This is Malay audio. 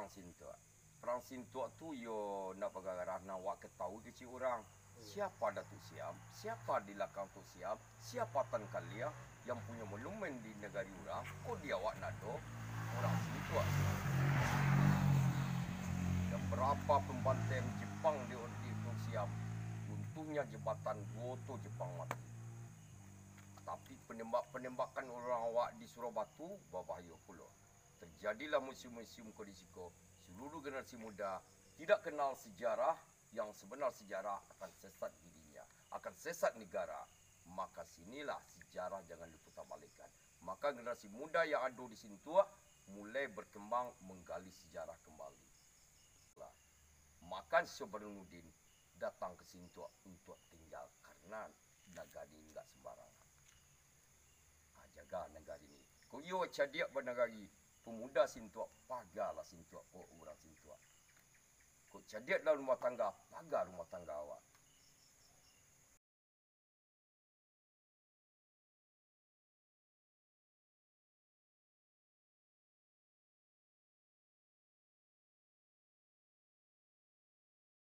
perang Sintua. Perang Sintua tu yo nak perkara nak wak ketahui kecil orang. Siapa Datuk Siam, siapa di belakang Tok Siam, siapa Tan Kalia yang punya monumen di negara orang, kok dia awak nado orang Sintua. Dan berapa pembantaian Jepang di Tok Siam, untungnya jembatan Goto Jepang mati. Tapi penembakan orang awak di Surabatu berbahaya pula. Terjadilah museum-museum Kodisiko. Seluruh generasi muda tidak kenal sejarah, yang sebenar sejarah akan sesat dirinya, akan sesat negara. Maka sinilah sejarah jangan diputarbalikkan. Maka generasi muda yang ada di Sintua mulai berkembang menggali sejarah kembali. Maka Sobernudin datang ke Sintua untuk tinggal karena negara ini enggak sembarangan. Jaga negara ini. Kau yo cadiak bernegari pemuda Sintua, pagalah Sintua, orang Sintua. Kau cadiak dalam rumah tangga, pagar rumah tangga awak.